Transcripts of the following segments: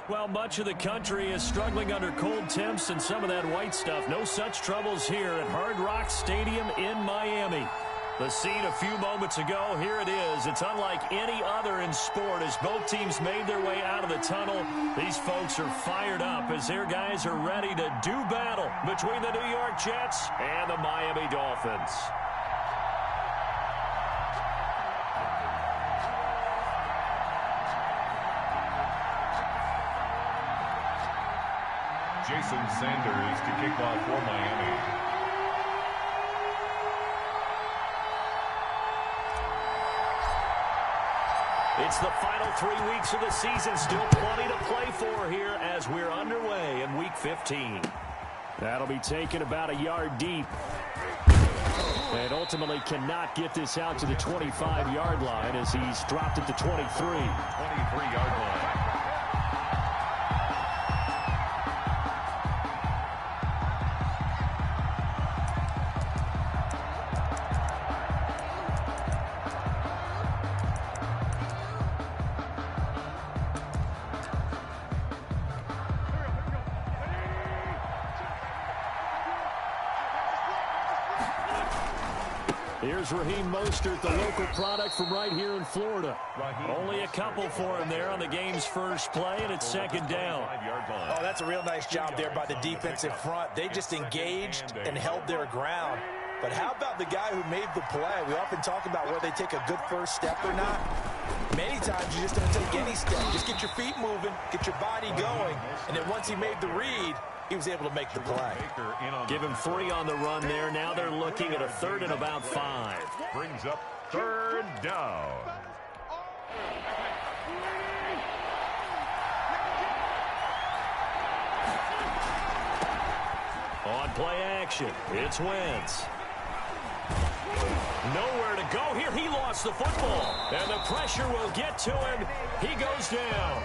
Well, much of the country is struggling under cold temps and some of that white stuff. No such troubles here at Hard Rock Stadium in Miami. The scene a few moments ago, here it is. It's unlike any other in sport as both teams made their way out of the tunnel. These folks are fired up as their guys are ready to do battle between the New York Jets and the Miami Dolphins. Jason Sanders to kick off for Miami. It's the final 3 weeks of the season. Still plenty to play for here as we're underway in Week 15. That'll be taken about a yard deep. And ultimately cannot get this out to the 25-yard line as he's dropped at the 23. 23-yard line. Here's Raheem Mostert, the local product from right here in Florida. Only a couple for him there on the game's first play, and it's second down. Oh, that's a real nice job there by the defensive front. They just engaged and held their ground. But how about the guy who made the play? We often talk about whether they take a good first step or not. Many times you just don't take any step. Just get your feet moving, get your body going, and then once he made the read, he was able to make the play. Give him 3 on the run there. Now they're looking at a third and about 5. Brings up third down. On play action, it's Wentz. Nowhere to go here. He lost the football, and the pressure will get to him. He goes down.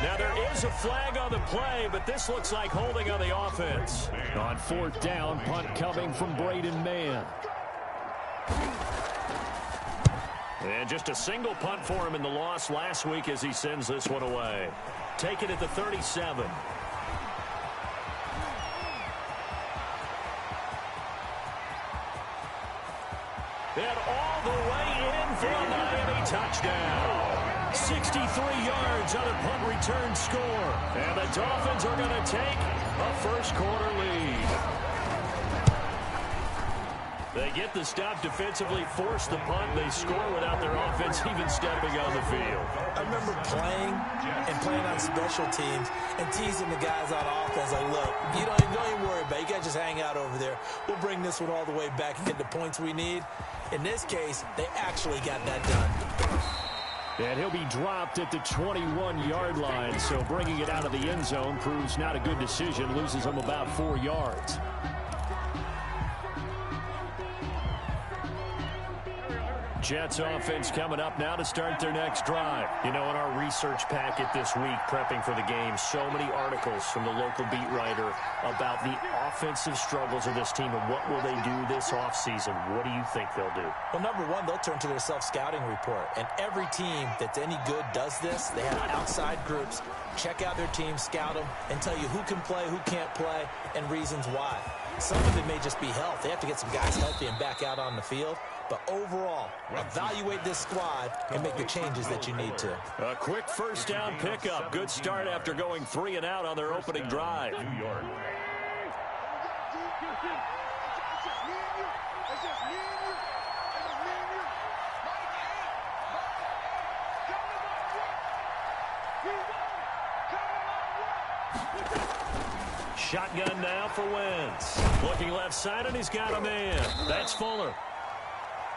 Now, there is a flag on the play, but this looks like holding on the offense. On fourth down, punt coming from Braden Mann. And just a single punt for him in the loss last week as he sends this one away. Take it at the 37. And all the way in for a Miami touchdown. 63 yards on a punt return score. And the Dolphins are going to take a first-quarter lead. They get the stop defensively, force the punt. They score without their offense even stepping on the field. I remember playing on special teams and teasing the guys on offense like, look, you don't even worry about it. You guys just hang out over there. We'll bring this one all the way back and get the points we need. In this case, they actually got that done. And he'll be dropped at the 21-yard line, so bringing it out of the end zone proves not a good decision. Loses him about 4 yards. Jets offense coming up now to start their next drive. You know, in our research packet this week, prepping for the game, so many articles from the local beat writer about the offensive struggles of this team and what will they do this offseason. What do you think they'll do? Well, number one, they'll turn to their self-scouting report. And every team that's any good does this. They have outside groups. Check out their team, scout them, and tell you who can play, who can't play, and reasons why. Some of it may just be health. They have to get some guys healthy and back out on the field. But overall, evaluate this squad and make the changes that you need to. A quick first down pickup. Good start after going 3 and out on their opening drive. New York. Shotgun now for Wentz. Looking left side, and he's got a man. That's Fuller.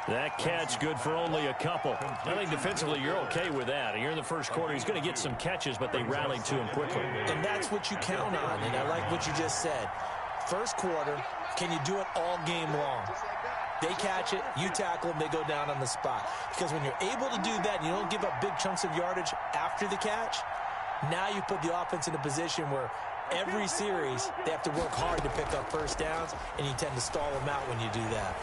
That catch good for only a couple. I think defensively you're okay with that. You're in the first quarter. He's going to get some catches, but they rallied to him quickly. And that's what you count on, and I like what you just said. First quarter, can you do it all game long? They catch it, you tackle them, they go down on the spot. Because when you're able to do that and you don't give up big chunks of yardage after the catch, now you put the offense in a position where every series they have to work hard to pick up first downs, and you tend to stall them out when you do that.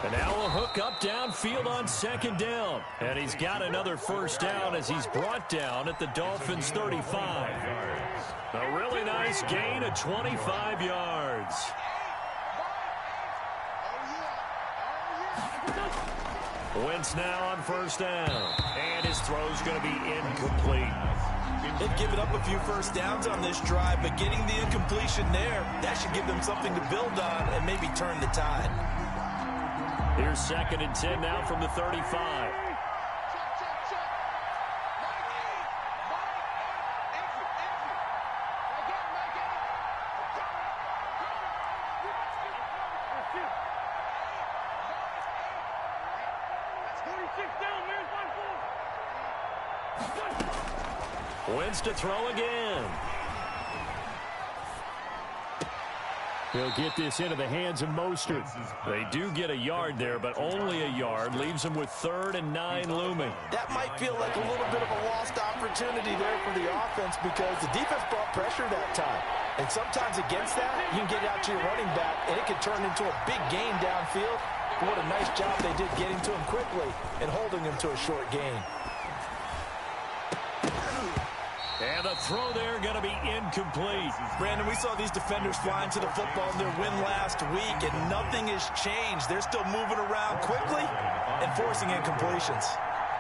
And now a hook up downfield on second down. And he's got another first down as he's brought down at the Dolphins' 35. A really nice gain of 25 yards. Wentz now on first down. And his throw's going to be incomplete. They've given up a few first downs on this drive, but getting the incompletion there, that should give them something to build on and maybe turn the tide. Here's 2nd and 10 now from the 35. Wentz to throw again. He'll get this into the hands of Mostert. They do get a yard there, but only a yard. Leaves them with 3rd and 9 looming. That might feel like a little bit of a lost opportunity there for the offense because the defense brought pressure that time. And sometimes against that, you can get it out to your running back, and it can turn into a big gain downfield. But what a nice job they did getting to him quickly and holding him to a short gain. And the throw there going to be incomplete. Brandon, we saw these defenders flying to the football in their win last week, and nothing has changed. They're still moving around quickly and forcing incompletions.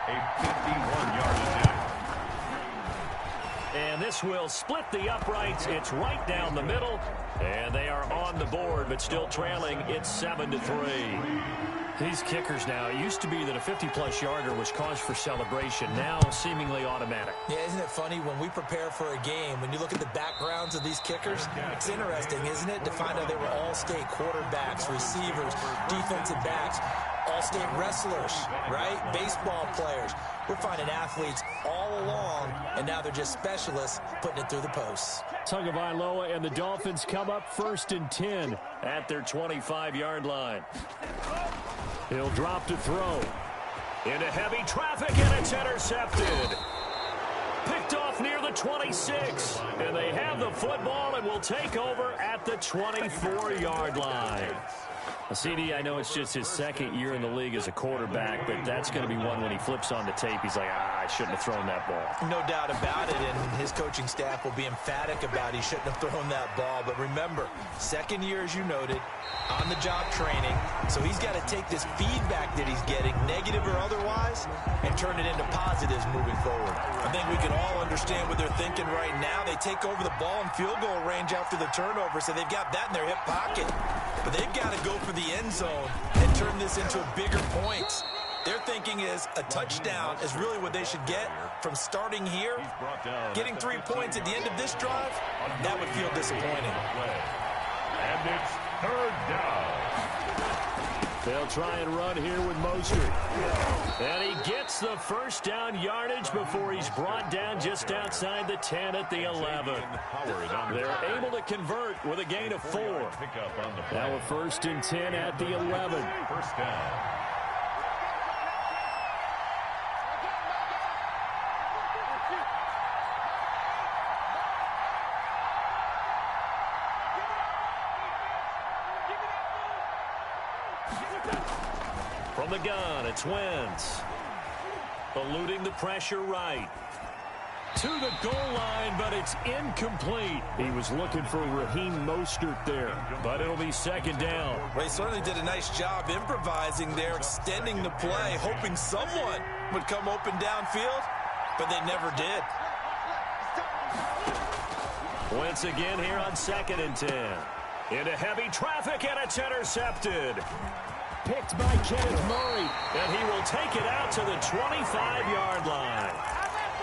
A 51-yard attempt. And this will split the uprights. It's right down the middle. And they are on the board, but still trailing. It's 7-3. These kickers now, it used to be that a 50-plus yarder was cause for celebration. Now seemingly automatic. Yeah, isn't it funny when we prepare for a game, when you look at the backgrounds of these kickers, it's interesting, isn't it, to find out they were all-state quarterbacks, receivers, defensive backs, all-state wrestlers, right? Baseball players. We're finding athletes all along, and now they're just specialists putting it through the posts. Tagovailoa and the Dolphins come up 1st and 10 at their 25-yard line. He'll drop to throw. Into heavy traffic, and it's intercepted. Picked off near the 26. And they have the football and will take over at the 24-yard line. CD, I know it's just his 2nd year in the league as a quarterback, but that's going to be one when he flips on the tape. He's like, I shouldn't have thrown that ball. No doubt about it, and his coaching staff will be emphatic about he shouldn't have thrown that ball. But remember, 2nd year, as you noted, on-the-job training, so he's got to take this feedback that he's getting, negative or otherwise, and turn it into positives moving forward. I think we can all understand what they're thinking right now. They take over the ball in field goal range after the turnover, so they've got that in their hip pocket. But they've got to go for the end zone and turn this into a bigger points. Their thinking is a touchdown is really what they should get from starting here. Getting 3 points at the end of this drive, that would feel disappointing. And it's 3rd down. They'll try and run here with Mostert. And he gets the first down yardage before he's brought down just outside the 10 at the 11. They're able to convert with a gain of 4. Now a 1st and 10 at the 11. First down. From the gun, it's Wentz. Eluding the pressure right. To the goal line, but it's incomplete. He was looking for Raheem Mostert there, but it'll be 2nd down. Well, he certainly did a nice job improvising there, extending the play, hoping someone would come open downfield, but they never did. Wentz again here on 2nd and 10. Into heavy traffic, and it's intercepted. Picked by Kenneth Murray, and he will take it out to the 25-yard line.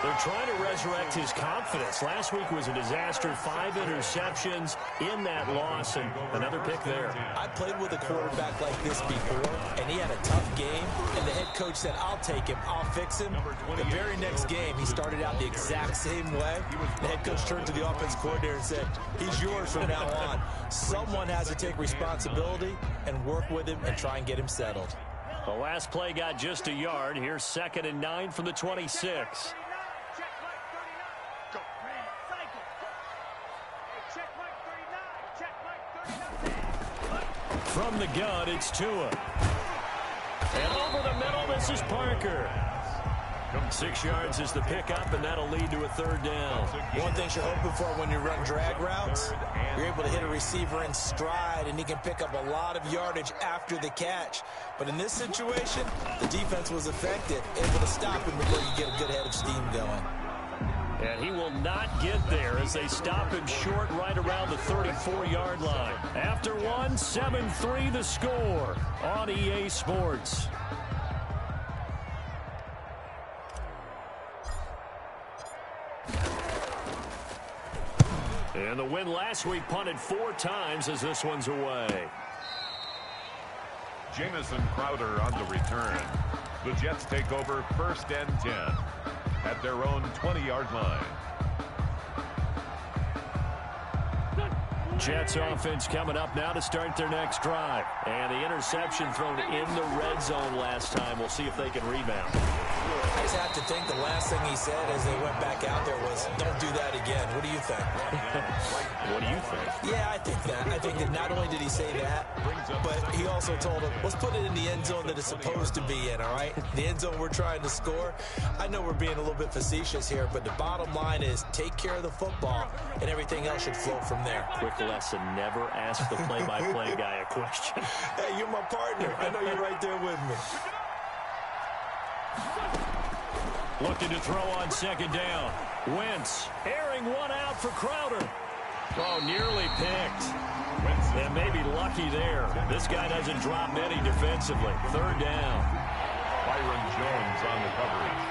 They're trying to resurrect his confidence. Last week was a disaster. 5 interceptions in that loss, and another pick there. I played with a quarterback like this before, and he had a tough game, and the head coach said, I'll take him, I'll fix him. The very next game, he started out the exact same way. The head coach turned to the offense coordinator and said, he's yours from now on. Someone has to take responsibility and work with him and try and get him settled. The last play got just a yard. Here's 2nd and 9 from the 26. From the gun, it's Tua. And over the middle, this is Parker. 6 yards is the pickup, and that'll lead to a third down. One thing you're hoping for when you run drag routes, you're able to hit a receiver in stride, and he can pick up a lot of yardage after the catch. But in this situation, the defense was effective, able to stop him before you get a good head of steam going. And he will not get there as they stop him short right around the 34-yard line. After one, 7-3 the score on EA Sports. And the win last week punted 4 times as this one's away. Jamison Crowder on the return. The Jets take over 1st and 10 at their own 20-yard line. Jets offense coming up now to start their next drive. And the interception thrown in the red zone last time. We'll see if they can rebound. I just have to think the last thing he said as they went back out there was, don't do that again. What do you think? What do you think? Yeah, I think that. I think that not only did he say that, but he also told him, let's put it in the end zone that it's supposed to be in, all right? The end zone we're trying to score. I know we're being a little bit facetious here, but the bottom line is take care of the football, and everything else should flow from there. Quick lesson, never ask the play-by-play guy a question. Hey, you're my partner. I know you're right there with me. Looking to throw on 2nd down. Wentz airing one out for Crowder. Oh, nearly picked. And maybe lucky there. This guy doesn't drop many defensively. 3rd down. Byron Jones on the coverage.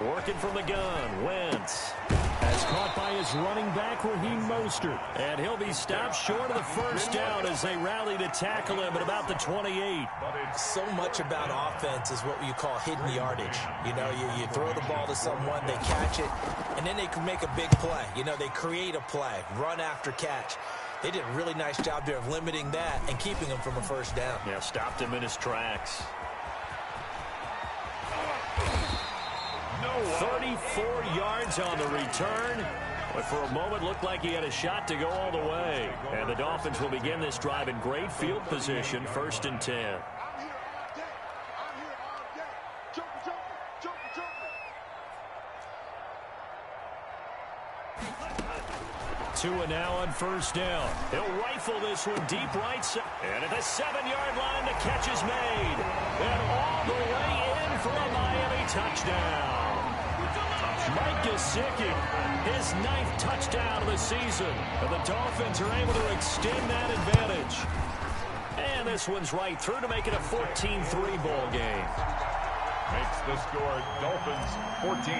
Working from the gun, Wentz. As caught by his running back, Raheem Mostert. And he'll be stopped short of the 1st down as they rally to tackle him at about the 28. So much about offense is what you call hidden yardage. You know, you throw the ball to someone, they catch it, and then they can make a big play. You know, they create a play, run after catch. They did a really nice job there of limiting that and keeping him from a 1st down. Yeah, stopped him in his tracks. 34 yards on the return, but for a moment looked like he had a shot to go all the way. And the Dolphins will begin this drive in great field position, 1st and 10. Tua now on 1st down. He'll rifle this one deep right side. And at the 7-yard line, the catch is made. And all the way in for a Miami touchdown. Mike Gesicki, his 9th touchdown of the season. And the Dolphins are able to extend that advantage. And this one's right through to make it a 14-3 ball game. Makes the score Dolphins 14,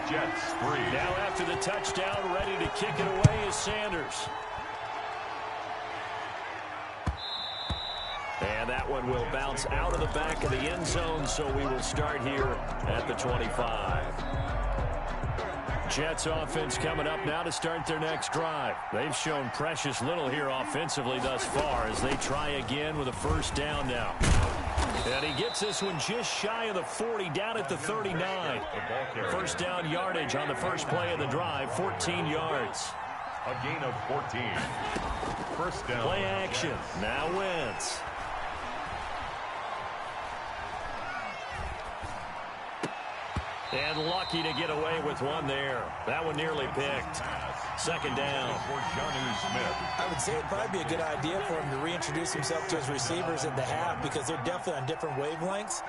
Jets 3. Now after the touchdown, ready to kick it away is Sanders. And that one will bounce out of the back of the end zone, so we will start here at the 25. Jets offense coming up now to start their next drive. They've shown precious little here offensively thus far as they try again with a 1st down now. And he gets this one just shy of the 40, down at the 39. 1st down yardage on the first play of the drive, 14 yards. A gain of 14. 1st down. Play action. Now Wentz. And lucky to get away with one there. That one nearly picked. 2nd down. For Jonnu Smith. I would say it'd probably be a good idea for him to reintroduce himself to his receivers at the half because they're definitely on different wavelengths.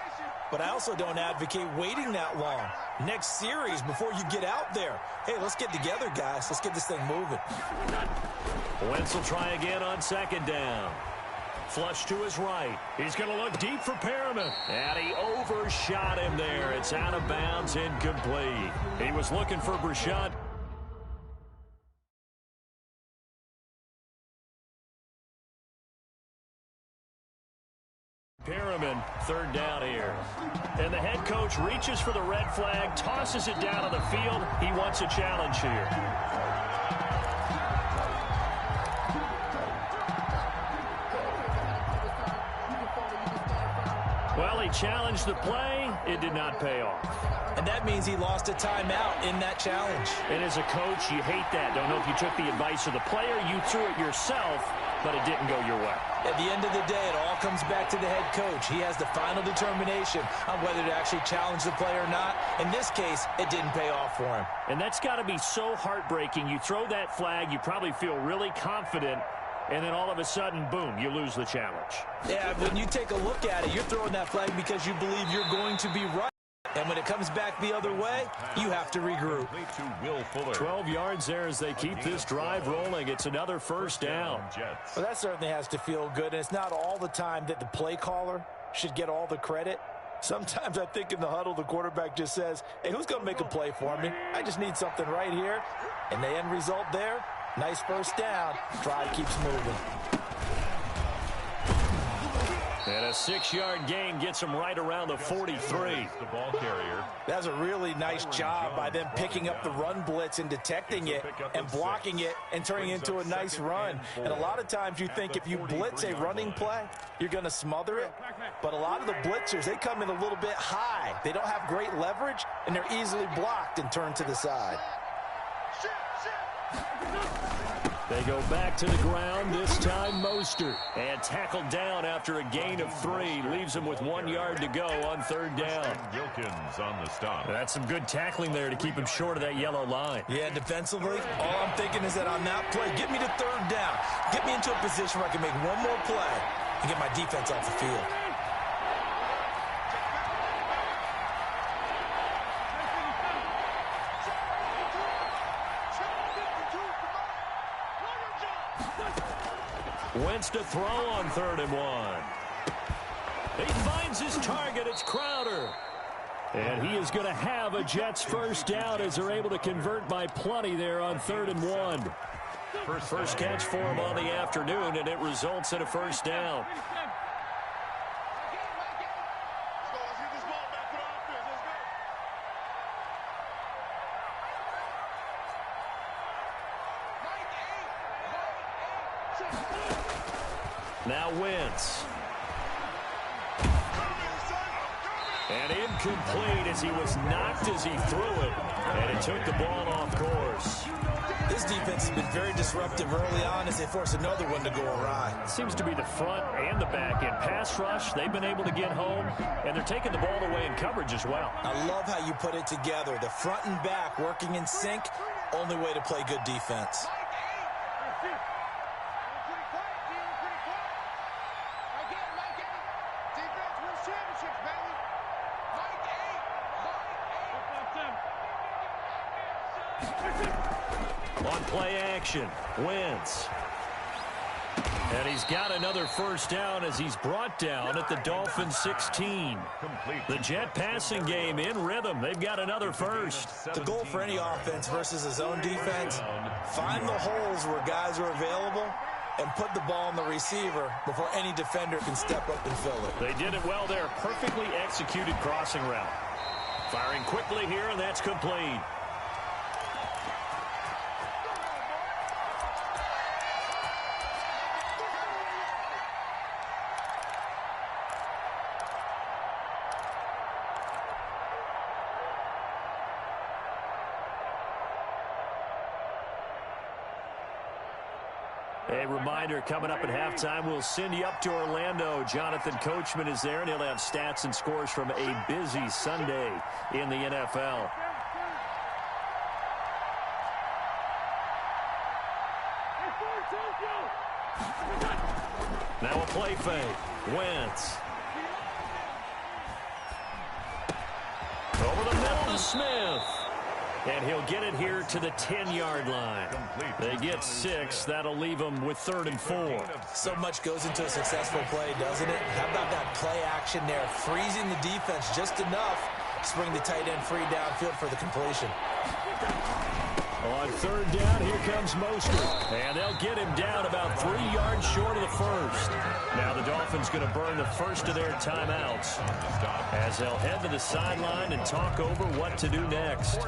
But I also don't advocate waiting that long. Next series before you get out there. Hey, let's get together, guys. Let's get this thing moving. Wentz will try again on 2nd down. Flush to his right. He's going to look deep for Perriman. And he overshot him there. It's out of bounds, incomplete. He was looking for Brashad. Perriman, 3rd down here. And the head coach reaches for the red flag, tosses it down on the field. He wants a challenge here. Well, he challenged the play. It did not pay off. And that means he lost a timeout in that challenge. And as a coach, you hate that. Don't know if you took the advice of the player, you threw it yourself, but it didn't go your way. At the end of the day, it all comes back to the head coach. He has the final determination on whether to actually challenge the play or not. In this case, it didn't pay off for him. And that's got to be so heartbreaking. You throw that flag, you probably feel really confident, and then all of a sudden, boom, you lose the challenge. Yeah, when you take a look at it, you're throwing that flag because you believe you're going to be right. And when it comes back the other way, you have to regroup. 12 yards there as they keep this drive rolling. It's another first down. Well, that certainly has to feel good. And it's not all the time that the play caller should get all the credit. Sometimes I think in the huddle, the quarterback just says, hey, who's going to make a play for me? I just need something right here. And the end result there, nice first down. Drive keeps moving. And a 6-yard gain gets him right around the 43. The ball carrier. That's a really nice job by them picking up the run blitz and detecting it and blocking it and turning it into a nice run. And a lot of times you think if you blitz a running play, you're going to smother it. But a lot of the blitzers, they come in a little bit high. They don't have great leverage, and they're easily blocked and turned to the side. They go back to the ground, this time Mostert. And tackled down after a gain of 3. Leaves him with 1 yard to go on third down. Wilkins on the stop. That's some good tackling there to keep him short of that yellow line. Yeah, defensively, all I'm thinking is that on that play, get me to third down. Get me into a position where I can make one more play and get my defense off the field. Wentz to throw on 3rd and 1. He finds his target. It's Crowder. And he is going to have a Jets first down as they're able to convert by plenty there on 3rd and 1. First catch for him on the afternoon, and it results in a first down. Now Wentz. And incomplete as he was knocked as he threw it. And it took the ball off course. This defense has been very disruptive early on as they force another one to go awry. Seems to be the front and the back end. Pass rush, they've been able to get home, and they're taking the ball away in coverage as well. I love how you put it together. The front and back working in sync, only way to play good defense. On play action, Wentz. And he's got another first down as he's brought down at the Dolphins 16. The Jet passing game in rhythm. They've got another first. The goal for any offense versus his own defense, find the holes where guys are available and put the ball on the receiver before any defender can step up and fill it. They did it well there. Perfectly executed crossing route. Firing quickly here, and that's complete. A reminder, coming up at halftime, we'll send you up to Orlando. Jonathan Coachman is there, and he'll have stats and scores from a busy Sunday in the NFL. Now a play fake. Wentz. Over the middle to Smith. And he'll get it here to the 10-yard line. They get 6. That'll leave them with 3rd and 4. So much goes into a successful play, doesn't it? How about that play action there? Freezing the defense just enough to bring the tight end free downfield for the completion. On 3rd down, here comes Mostert. And they'll get him down about 3 yards short of the first. Now the Dolphins going to burn the first of their timeouts as they'll head to the sideline and talk over what to do next.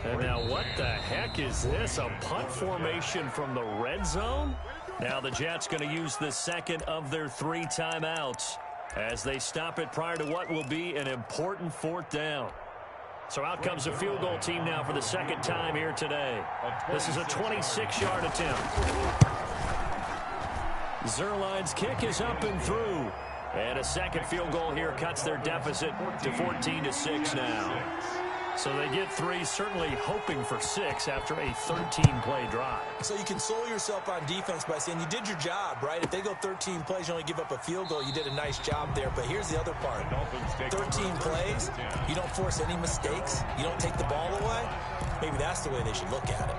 And Now, what the heck is this? A punt formation from the red zone? Now the Jets going to use the second of their 3 timeouts as they stop it prior to what will be an important 4th down. So out comes a field goal team now for the second time here today. This is a 26-yard attempt. Zuerlein's kick is up and through. And a second field goal here cuts their deficit to 14-6 now. So they get 3, certainly hoping for 6 after a 13-play drive. So you console yourself on defense by saying you did your job, right? If they go 13 plays, you only give up a field goal, you did a nice job there. But here's the other part. 13 plays, you don't force any mistakes, you don't take the ball away. Maybe that's the way they should look at it.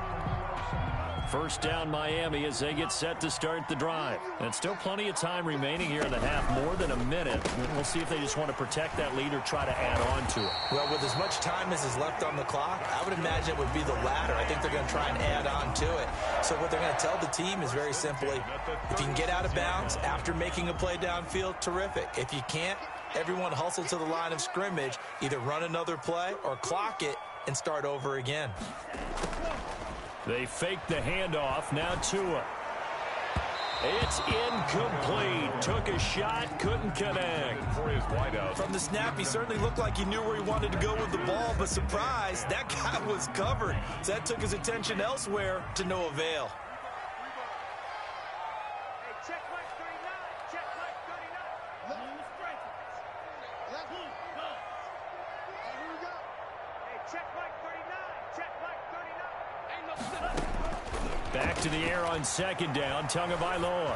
First down Miami as they get set to start the drive. And still plenty of time remaining here in the half, more than a minute. We'll see if they just want to protect that lead or try to add on to it. Well, with as much time as is left on the clock, I would imagine it would be the latter. I think they're going to try and add on to it. So what they're going to tell the team is very simply, if you can get out of bounds after making a play downfield, terrific. If you can't, everyone hustle to the line of scrimmage, either run another play or clock it and start over again. They fake the handoff. Now Tua. It's incomplete. Took a shot, couldn't connect. From the snap, he certainly looked like he knew where he wanted to go with the ball, but surprise, that guy was covered. So that took his attention elsewhere to no avail. Back to the air on second down. Tagovailoa.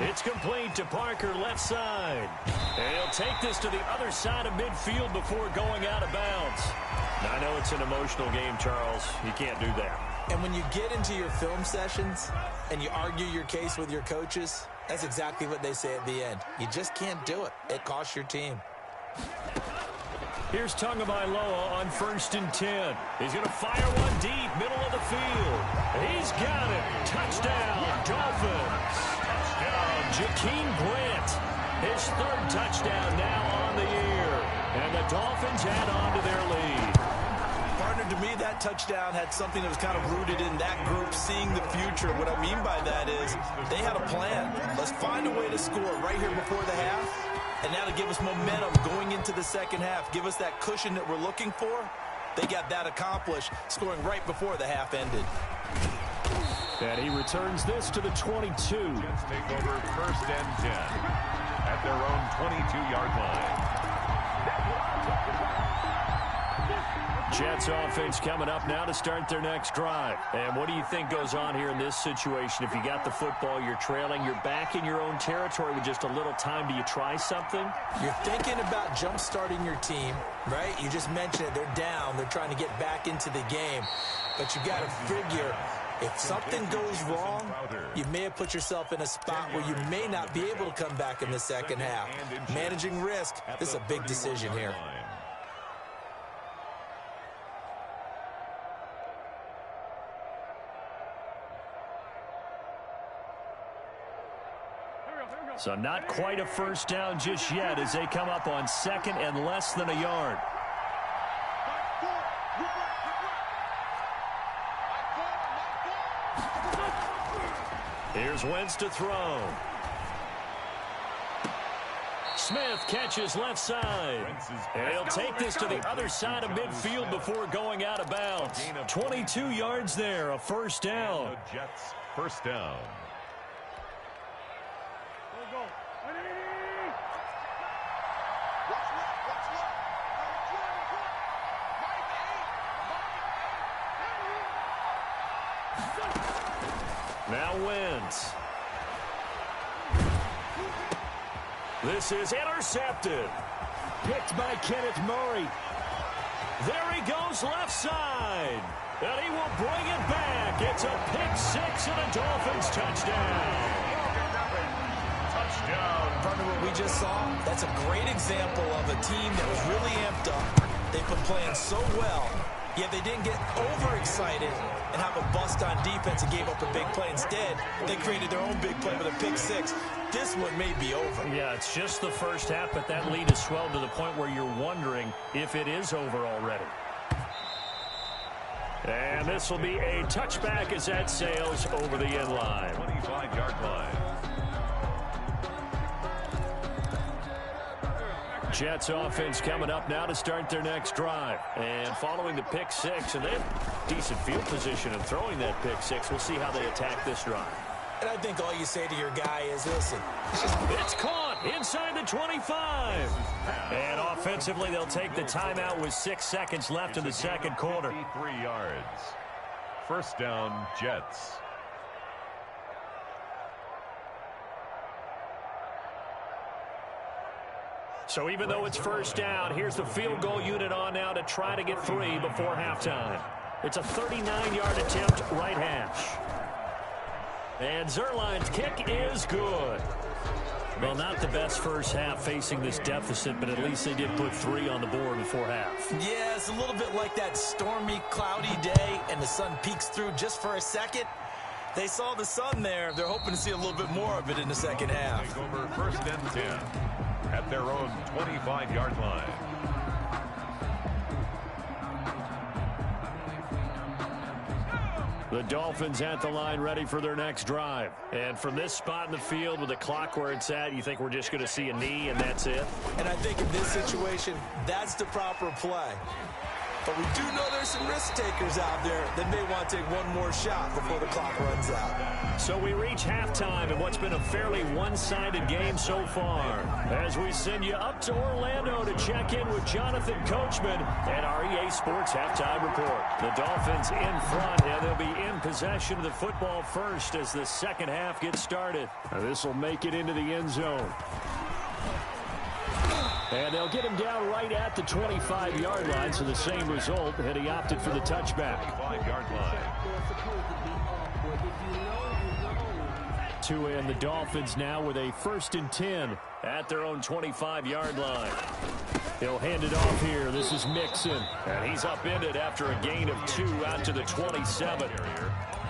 It's complete to Parker, left side. And he'll take this to the other side of midfield before going out of bounds. Now, I know it's an emotional game, Charles. You can't do that. And when you get into your film sessions and you argue your case with your coaches, that's exactly what they say at the end. You just can't do it. It costs your team. Here's Tagovailoa on 1st and 10. He's going to fire one deep, middle of the field. He's got it. Touchdown, Dolphins. Touchdown, Jakeem Grant. His 3rd touchdown now on the year. And the Dolphins add on to their lead. Partner, to me, that touchdown had something that was kind of rooted in that group seeing the future. What I mean by that is they had a plan. Let's find a way to score right here before the half. And now to give us momentum going into the second half, give us that cushion that we're looking for, they got that accomplished, scoring right before the half ended. And he returns this to the 22. Jets take over 1st and 10 at their own 22-yard line. Jets offense coming up now to start their next drive. And what do you think goes on here in this situation? If you got the football, you're trailing, you're back in your own territory with just a little time. Do you try something? You're thinking about jump-starting your team, right? You just mentioned it. They're down. They're trying to get back into the game. But you got to figure, if something goes wrong, you may have put yourself in a spot where you may not be able to come back in the second half. Managing risk, this is a big decision here. So not quite a first down just yet as they come up on 2nd and less than a yard. Here's Wentz to throw. Smith catches left side. And he'll take this to the other side of midfield before going out of bounds. 22 yards there, a first down. Jets, 1st down. Now Wentz. This is intercepted. Picked by Kenneth Murray. There he goes left side. And he will bring it back. It's a pick 6 and a Dolphins touchdown. Touchdown. Partner, what we just saw, that's a great example of a team that was really amped up. They've been playing so well, yet they didn't get overexcited and have a bust on defense and gave up a big play. Instead, they created their own big play with a pick 6. This one may be over. Yeah, it's just the first half, but that lead has swelled to the point where you're wondering if it is over already. And this will be a touchback as that sails over the end line. 25-yard line. Jets offense coming up now to start their next drive. And following the pick six, and they have decent field position in throwing that pick six. We'll see how they attack this drive. And I think all you say to your guy is, listen. It's caught inside the 25. And offensively, they'll take the timeout with 6 seconds left in the second quarter. 53 yards. First down, Jets. So even though it's first down, here's the field goal unit on now to try to get 3 before halftime. It's a 39-yard attempt, right hash. And Zuerlein's kick is good. Well, not the best first half facing this deficit, but at least they did put 3 on the board before half. Yeah, it's a little bit like that stormy, cloudy day, and the sun peeks through just for a second. They saw the sun there. They're hoping to see a little bit more of it in the second half. Take over first and 10 at their own 25-yard line. The Dolphins at the line ready for their next drive. And from this spot in the field with the clock where it's at, you think we're just going to see a knee and that's it? And I think in this situation, that's the proper play. But we do know there's some risk takers out there that may want to take one more shot before the clock runs out. So we reach halftime in what's been a fairly one-sided game so far. As we send you up to Orlando to check in with Jonathan Coachman and our EA Sports Halftime Report. The Dolphins in front, and they'll be in possession of the football first as the second half gets started. This will make it into the end zone. And they'll get him down right at the 25-yard line, so the same result, and he opted for the touchback. 5-yard line. To end the Dolphins now with a 1st and 10 at their own 25-yard line. He'll hand it off here. This is Mixon, and he's upended after a gain of 2 out to the 27.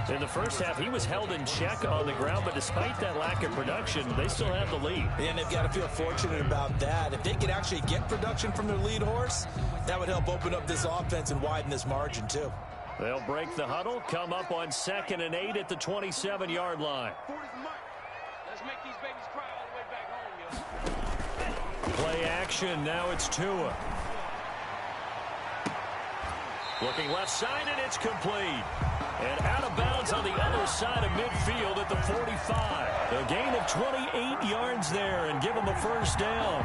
In the first half, he was held in check on the ground, but despite that lack of production, they still have the lead. And they've got to feel fortunate about that. If they could actually get production from their lead horse, that would help open up this offense and widen this margin, too. They'll break the huddle, come up on 2nd and 8 at the 27-yard line. Let's make these babies cry all the way back home, yo. Play action, now it's Tua. Looking left side, and it's complete. And out of bounds on the other side of midfield at the 45. A gain of 28 yards there and give them a first down.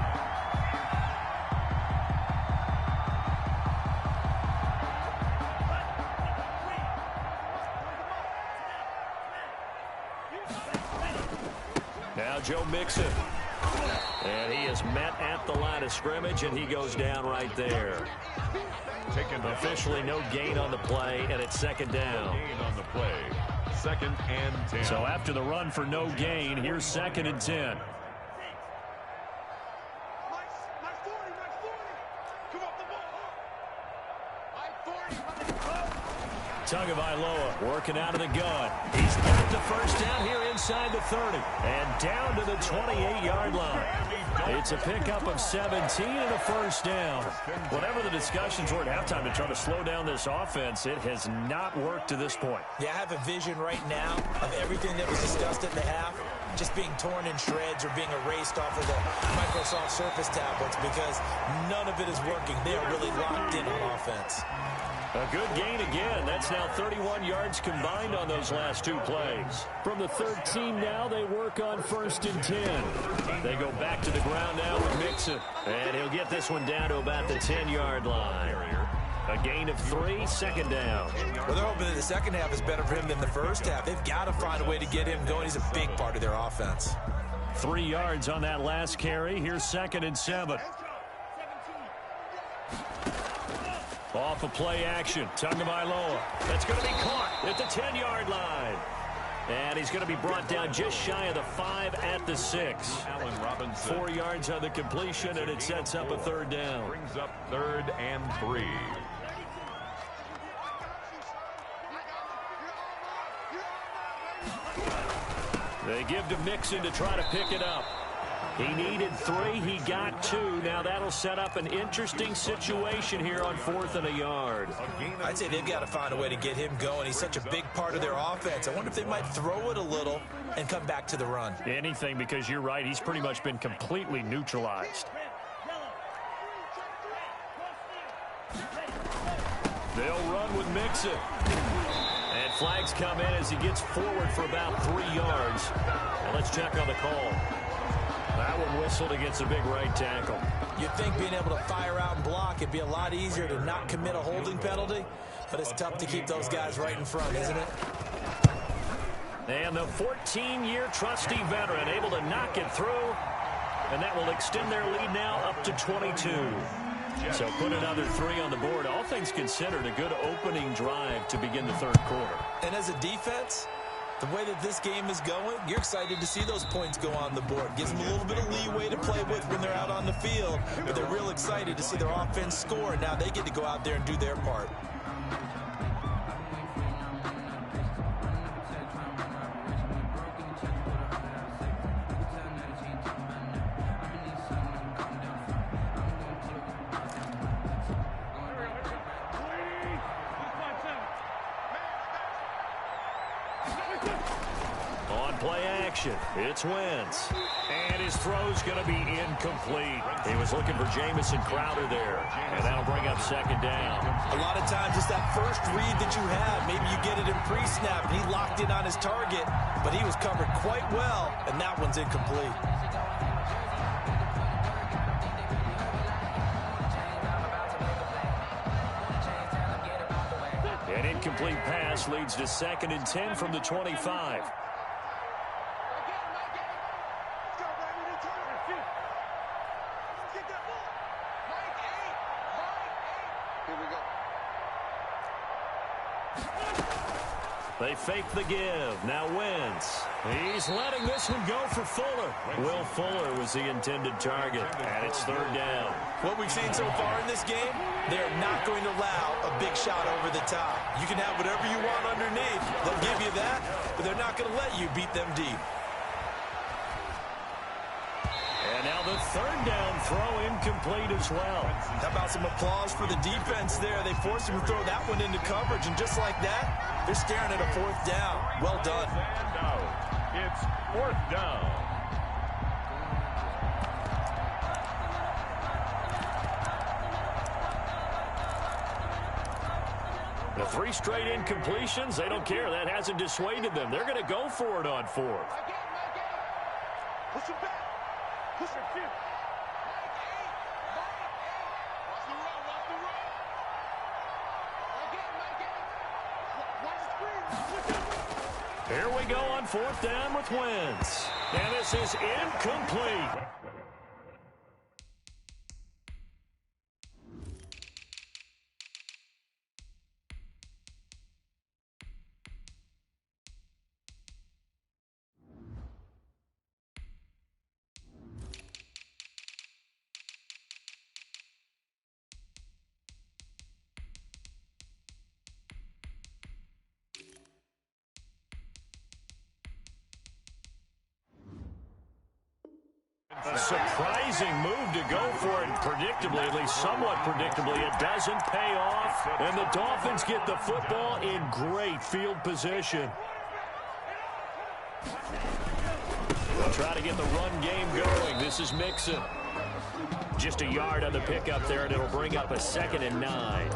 Now Joe Mixon. And he is met at the line of scrimmage, and he goes down right there. Officially no gain on the play, and it's 2nd down. Gain on the play. 2nd and 10. So after the run for no gain, here's 2nd and 10. Tagovailoa working out of the gun. He's got the first down here inside the 30. And down to the 28-yard line. It's a pickup of 17 and a first down. Whatever the discussions were at halftime to try to slow down this offense, it has not worked to this point. Yeah, I have a vision right now of everything that was discussed at the half just being torn in shreds or being erased off of the Microsoft Surface tablets because none of it is working. They are really locked in on offense. A good gain again. That's now 31 yards combined on those last 2 plays. From the 13 now, they work on 1st and 10. They go back to the ground now with Mixon. And he'll get this one down to about the 10-yard line. A gain of 3, 2nd down. Well, they're hoping that the second half is better for him than the first half. They've got to find a way to get him going. He's a big part of their offense. 3 yards on that last carry. Here's 2nd and 7. Off of play action. Tagovailoa. That's going to be caught at the 10-yard line. And he's going to be brought down just shy of the 5 at the 6. Allen Robinson. 4 yards on the completion, and it sets up a 3rd down. Brings up 3rd and 3. They give to Mixon to try to pick it up. He needed 3. He got 2. Now that'll set up an interesting situation here on 4th and a yard. I'd say they've got to find a way to get him going. He's such a big part of their offense. I wonder if they might throw it a little and come back to the run. Anything, because you're right. He's pretty much been completely neutralized. They'll run with Mixon. And flags come in as he gets forward for about 3 yards. And let's check on the call. That one whistled against a big right tackle. You'd think being able to fire out and block it'd be a lot easier to not commit a holding penalty, but it's tough to keep those guys right in front, isn't it? And the 14-year trusty veteran able to knock it through, and that will extend their lead now up to 22. So put another 3 on the board. All things considered, a good opening drive to begin the 3rd quarter. And as a defense, the way that this game is going, you're excited to see those points go on the board. Gives them a little bit of leeway to play with when they're out on the field, but they're real excited to see their offense score, and now they get to go out there and do their part. It's Wentz. And his throw's going to be incomplete. He was looking for Jamison Crowder there. And that'll bring up 2nd down. A lot of times it's that first read that you have. Maybe you get it in pre-snap, and he locked in on his target, but he was covered quite well, and that one's incomplete. An incomplete pass leads to 2nd and 10 from the 25. They fake the give. Now Wentz. He's letting this one go for Fuller. Will Fuller was the intended target, and it's 3rd down. What we've seen so far in this game, they're not going to allow a big shot over the top. You can have whatever you want underneath. They'll give you that, but they're not going to let you beat them deep. And now the 3rd down throw incomplete as well. How about some applause for the defense there? They forced him to throw that one into coverage, and just like that, they're staring at a 4th down. Well done. It's 4th down. The 3 straight incompletions, they don't care. That hasn't dissuaded them. They're going to go for it on 4th. Push him back. Push him. Here we go on 4th down with Wentz. And this is incomplete. A surprising move to go for it predictably, at least somewhat predictably. It doesn't pay off, and the Dolphins get the football in great field position. They'll try to get the run game going. This is Mixon. Just a yard on the pickup there, and it'll bring up a 2nd and 9.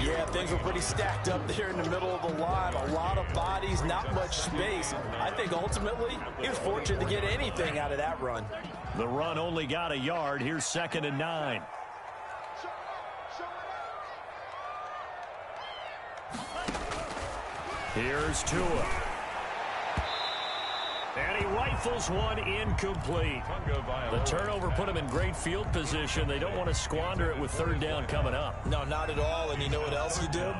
Yeah, things were pretty stacked up there in the middle of the line. A lot of bodies, not much space. I think ultimately he was fortunate to get anything out of that run. The run only got a yard. Here's 2nd and 9. Here's Tua. And he rifles one incomplete. The turnover put him in great field position. They don't want to squander it with 3rd down coming up. No, not at all. And you know what else you do?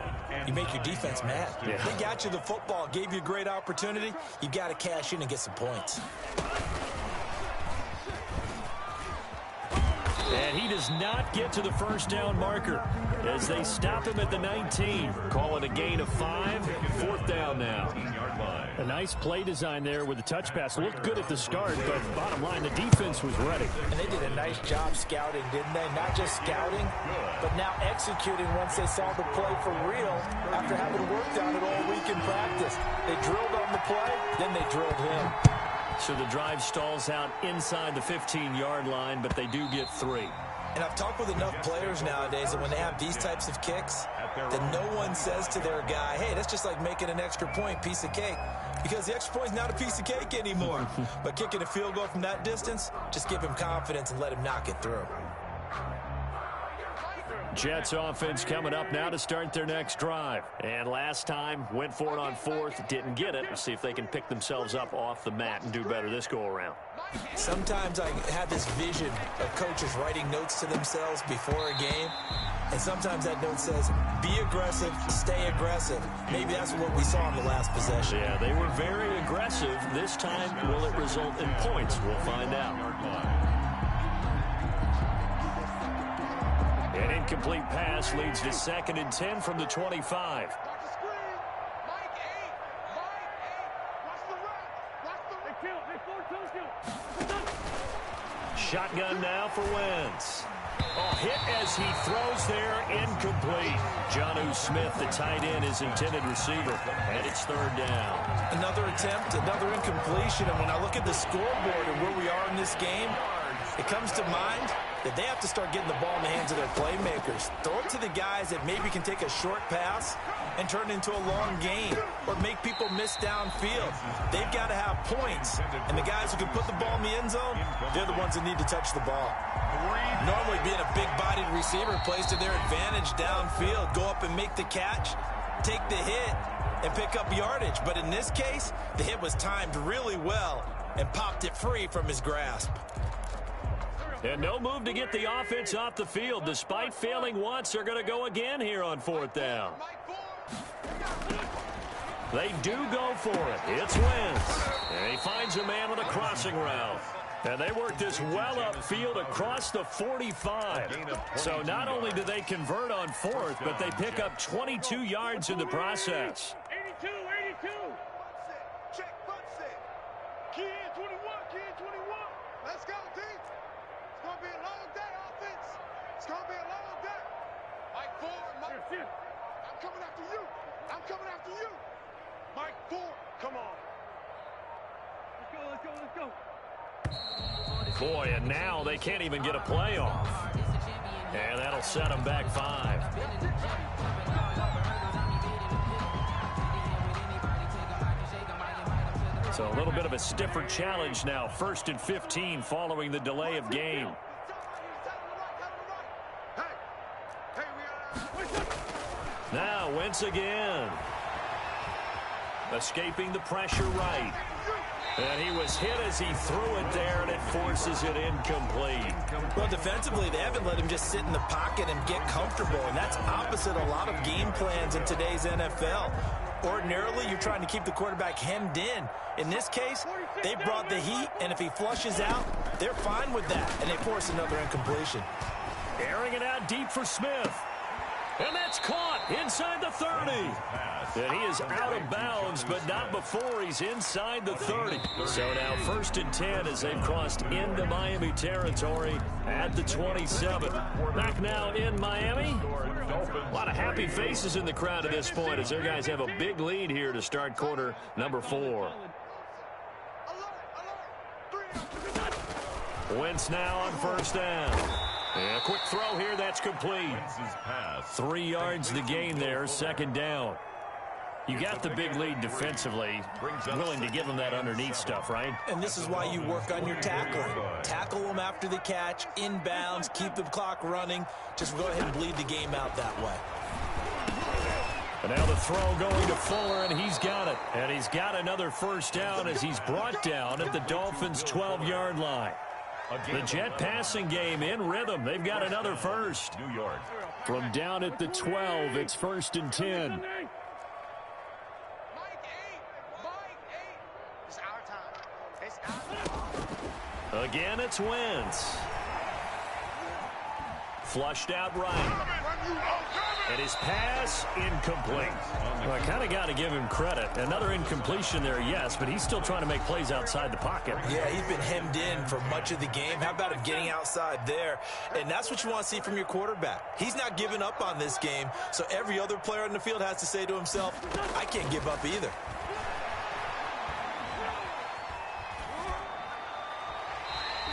You make your defense mad. Yeah. They got you the football, gave you a great opportunity. You've got to cash in and get some points. And he does not get to the 1st down marker. as they stop him at the 19. Call it a gain of 5. 4th down now. A nice play design there with the touch pass. Looked good at the start, but bottom line, the defense was ready. And they did a nice job scouting, didn't they? Not just scouting, but now executing once they saw the play for real after having worked on it all week in practice. They drilled on the play, then they drilled him. So the drive stalls out inside the 15-yard line, but they do get 3. And I've talked with enough players nowadays that when they have these types of kicks, that no one says to their guy, hey, that's just like making an extra point, piece of cake. Because the extra point's not a piece of cake anymore. But kicking a field goal from that distance, just give him confidence and let him knock it through. Jets offense coming up now to start their next drive. And last time, went for it on 4th, didn't get it. Let's see if they can pick themselves up off the mat and do better this go-around. Sometimes I have this vision of coaches writing notes to themselves before a game. And sometimes that note says, be aggressive, stay aggressive. Maybe that's what we saw in the last possession. Yeah, they were very aggressive. This time, will it result in points? We'll find out. An incomplete pass leads to 2nd and 10 from the 25. Shotgun now for Wentz. Oh, hit as he throws there, incomplete. Jonnu Smith, the tight end, his intended receiver, and it's 3rd down. Another attempt, another incompletion, and when I look at the scoreboard and where we are in this game, it comes to mind that they have to start getting the ball in the hands of their playmakers. Throw it to the guys that maybe can take a short pass and turn it into a long gain or make people miss downfield. They've got to have points, and the guys who can put the ball in the end zone, they're the ones that need to touch the ball. Normally being a big-bodied receiver plays to their advantage downfield. Go up and make the catch, take the hit, and pick up yardage. But in this case, the hit was timed really well and popped it free from his grasp. And no move to get the offense off the field. Despite failing once, they're going to go again here on 4th down. They do go for it. It's Wentz. And he finds a man on the crossing route. And they work this well upfield across the 45. So not only do they convert on 4th, but they pick up 22 yards in the process. 82. Check front set. Key in 21. Let's go, D. It's going to be a long day, offense. It's going to be a long day. Mike Ford, I'm coming after you. Mike Ford, come on. Let's go. Boy, and now they can't even get a play off. And that'll set them back 5. So a little bit of a stiffer challenge now. 1st and 15 following the delay of game. Now Wentz again. Escaping the pressure right. And he was hit as he threw it there, and it forces it incomplete. Well, defensively, they haven't let him just sit in the pocket and get comfortable, and that's opposite a lot of game plans in today's NFL. Ordinarily, you're trying to keep the quarterback hemmed in. In this case, they brought the heat, and if he flushes out, they're fine with that, and they force another incompletion. Airing it out deep for Smith. And that's caught inside the 30. And he is out of bounds, but not before he's inside the 30. So now 1st and 10 as they've crossed into Miami territory at the 27. Back now in Miami. A lot of happy faces in the crowd at this point as their guys have a big lead here to start quarter number 4. Wentz now on 1st down. And a quick throw here, that's complete. 3 yards the gain there, 2nd down. You got the big lead defensively, willing to give them that underneath stuff, right? And this is why you work on your tackling. Tackle them after the catch, inbounds, keep the clock running. Just go ahead and bleed the game out that way. And now the throw going to Fuller, and he's got it. And he's got another 1st down as he's brought down at the Dolphins' 12-yard line. The Jet passing game in rhythm. They've got another 1st. New York. From down at the 12, it's 1st and 10. Again, it's Wentz. Flushed out right. And his pass incomplete. Well, I kind of got to give him credit. Another incompletion there, yes, but he's still trying to make plays outside the pocket. Yeah, he's been hemmed in for much of the game. How about him getting outside there? And that's what you want to see from your quarterback. He's not giving up on this game, so every other player on the field has to say to himself, I can't give up either.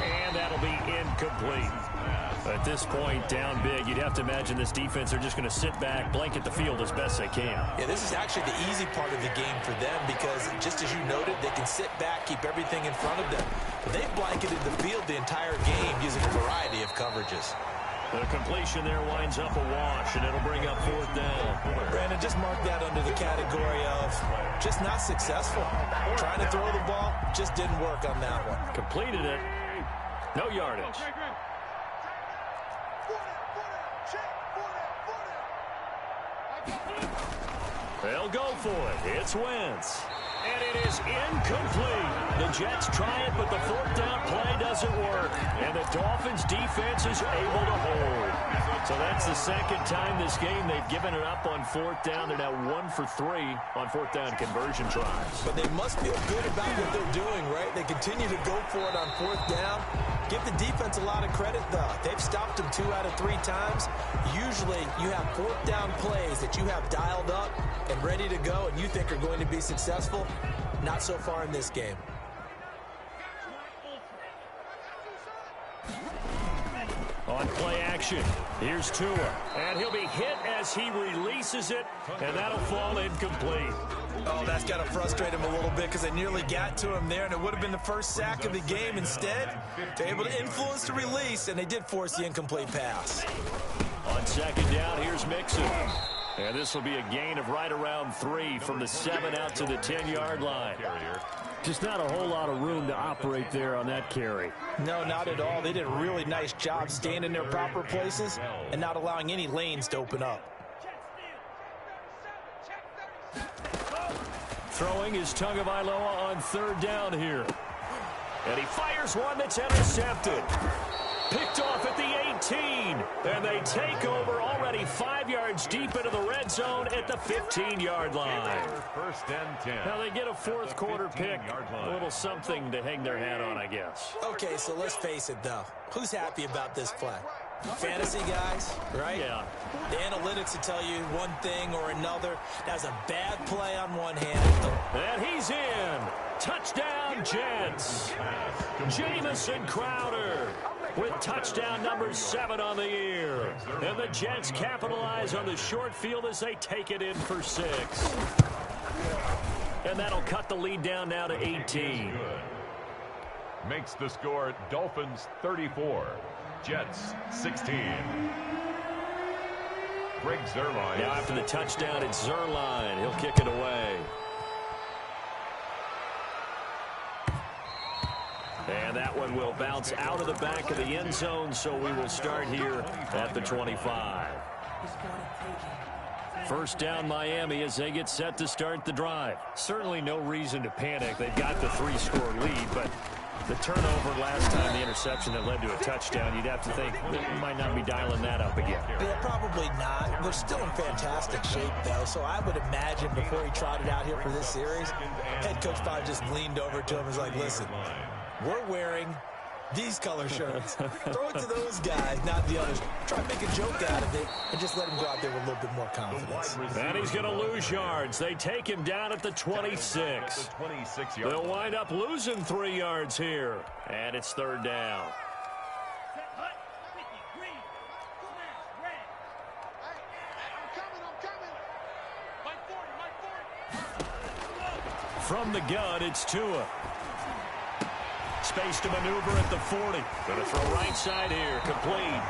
And that'll be incomplete. At this point, down big, you'd have to imagine this defense are just going to sit back, blanket the field as best they can. Yeah, this is actually the easy part of the game for them because, just as you noted, they can sit back, keep everything in front of them. But they've blanketed the field the entire game using a variety of coverages. The completion there winds up a wash, and it'll bring up 4th down. Brandon, just mark that under the category of just not successful. Trying to throw the ball just didn't work on that one. Completed it. No yardage. They'll go for it. It's Wentz. And it is incomplete. The Jets try it, but the 4th down play doesn't work. And the Dolphins defense is able to hold. So that's the second time this game they've given it up on 4th down. They're now 1 for 3 on 4th down conversion tries. But they must feel good about what they're doing, right? They continue to go for it on 4th down. Give the defense a lot of credit, though. They've stopped them 2 out of 3 times. Usually, you have 4th down plays that you have dialed up and ready to go and you think are going to be successful. Not so far in this game. On play action, here's Tua. And he'll be hit as he releases it, and that'll fall incomplete. Oh, that's got to frustrate him a little bit because they nearly got to him there, and it would have been the first sack of the game. Instead, they're able to influence the release, and they did force the incomplete pass. On 2nd down, here's Mixon. And this will be a gain of right around 3 from the 7 out to the 10-yard line. Just not a whole lot of room to operate there on that carry. No, not at all. They did a really nice job staying in their proper places and not allowing any lanes to open up. Throwing is Tagovailoa on 3rd down here. And he fires one that's intercepted. Picked off at the 18. And they take over already 5 yards deep into the red zone at the 15-yard line. 1st and 10. Now they get a 4th quarter pick. A little something to hang their hat on, I guess. Okay, so let's face it, though. Who's happy about this play? Fantasy guys, right? Yeah. The analytics will tell you one thing or another. That's a bad play on one hand. And he's in. Touchdown, Jets. Jamison Crowder with touchdown number 7 on the year. And the Jets capitalize on the short field as they take it in for 6. And that'll cut the lead down now to 18. Makes the score Dolphins 34, Jets 16. Greg Zuerlein. Now after the touchdown, it's Zuerlein. He'll kick it away. And that one will bounce out of the back of the end zone, so we will start here at the 25. 1st down Miami as they get set to start the drive. Certainly no reason to panic. They've got the 3-score lead, but the turnover last time, the interception that led to a touchdown, you'd have to think they might not be dialing that up again. Yeah, probably not. They're still in fantastic shape, though, so I would imagine before he trotted out here for this series, head coach probably just leaned over to him and was like, listen, we're wearing these color shirts. Throw it to those guys, not the others. Try to make a joke out of it and just let him go out there with a little bit more confidence. And he's going to lose yards. They take him down at the 26. They'll wind up losing 3 yards here. And it's 3rd down. From the gun, it's Tua. Space to maneuver at the 40. Going to throw right side here, complete.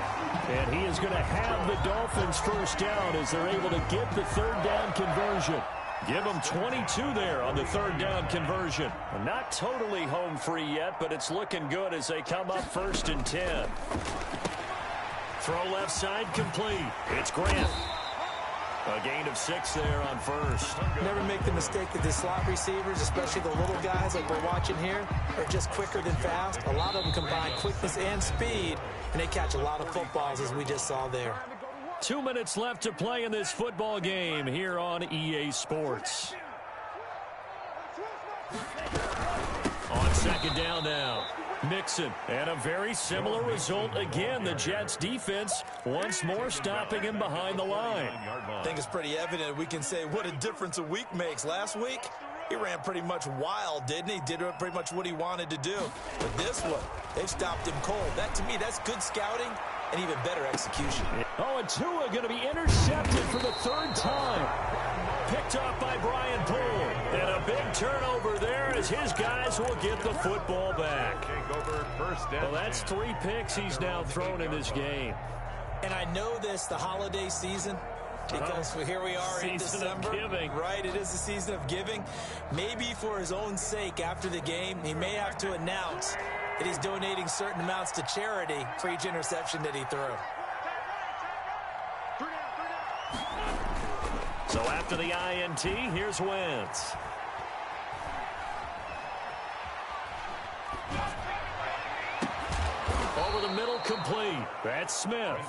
And he is going to have the Dolphins 1st down as they're able to get the 3rd down conversion. Give them 22 there on the 3rd down conversion. Not totally home free yet, but it's looking good as they come up 1st and 10. Throw left side, complete. It's Grant. A gain of 6 there on 1st. Never make the mistake that the slot receivers, especially the little guys like we're watching here, are just quicker than fast. A lot of them combine quickness and speed, and they catch a lot of footballs as we just saw there. 2 minutes left to play in this football game here on EA Sports. On second down now, Mixon. And a very similar result again. The Jets defense once more stopping him behind the line. I think it's pretty evident. We can say what a difference a week makes. Last week, he ran pretty much wild, didn't he? Did pretty much what he wanted to do. But this one, they've stopped him cold. That, to me, that's good scouting and even better execution. Oh, and Tua going to be intercepted for the third time. Picked off by Brian Poole. And a big turnover there as his guys will get the football back. Well, that's 3 picks he's now thrown in this game. And I know this, the holiday season, because here we are in December. Right, it is the season of giving. Maybe for his own sake after the game, he may have to announce that he's donating certain amounts to charity for each interception that he threw. So after the INT, here's Wentz. Over the middle, complete. That's Smith.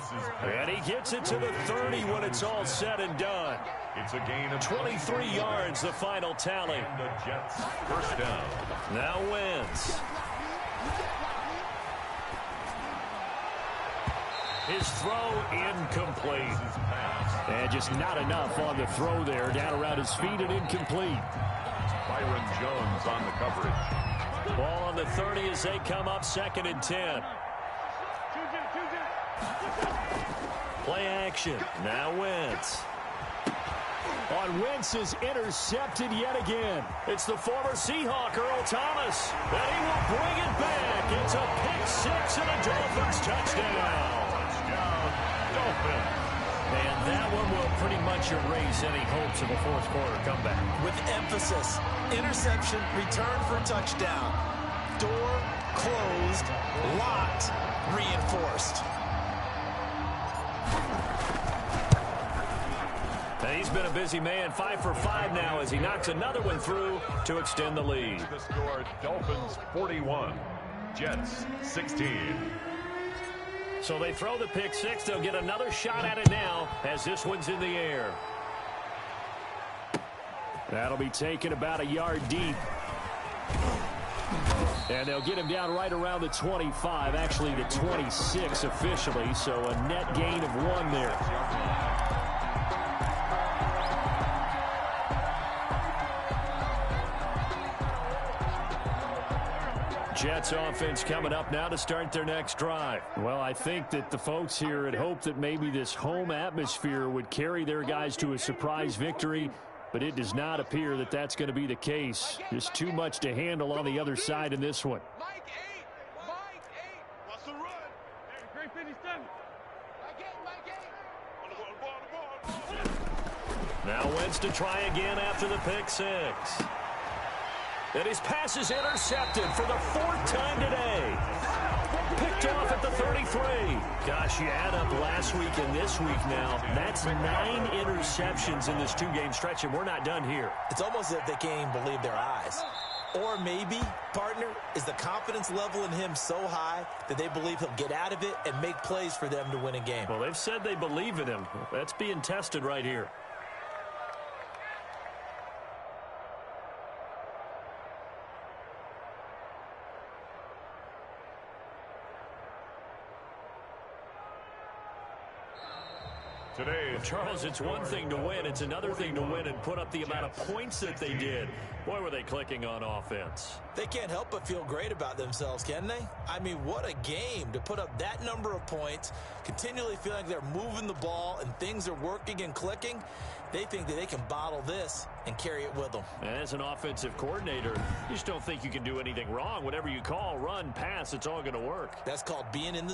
And he gets it to the 30 when it's all said and done. It's a gain of 23 yards, the final tally. And the Jets first down. Now Wentz. His throw incomplete. And just not enough on the throw there. Down around his feet and incomplete. Byron Jones on the coverage. Ball on the 30 as they come up 2nd and 10. Play action. Now Wentz. On Wentz is intercepted yet again. It's the former Seahawk, Earl Thomas. And he will bring it back. It's a pick-6 and a Dolphins touchdown. And that one will pretty much erase any hopes of a fourth-quarter comeback. With emphasis, interception, return for touchdown. Door closed, locked, reinforced. He's been a busy man, 5 for 5 now as he knocks another one through to extend the lead. The score, Dolphins 41, Jets 16. So they throw the pick-6. They'll get another shot at it now as this one's in the air. That'll be taken about a yard deep. And they'll get him down right around the 25, actually the 26 officially, so a net gain of 1 there. Jets offense coming up now to start their next drive. Well, I think that the folks here had hoped that maybe this home atmosphere would carry their guys to a surprise victory, but it does not appear that that's going to be the case. Just too much to handle on the other side in this one. Mike 8. What's the run? Hey, great 57. Mike 8. Now Wentz to try again after the pick-6. And his pass is intercepted for the 4th time today. Picked off at the 33. Gosh, you add up last week and this week now. That's 9 interceptions in this 2-game stretch, and we're not done here. It's almost as if they can't even believe their eyes. Or maybe, partner, is the confidence level in him so high that they believe he'll get out of it and make plays for them to win a game. Well, they've said they believe in him. That's being tested right here. Today, Charles, it's one thing to win. It's another thing to win and put up the amount of points that they did. Boy, were they clicking on offense. They can't help but feel great about themselves, can they? I mean, what a game to put up that number of points, continually feeling like they're moving the ball and things are working and clicking. They think that they can bottle this and carry it with them. And as an offensive coordinator, you just don't think you can do anything wrong. Whatever you call, run, pass, it's all going to work. That's called being in the zone.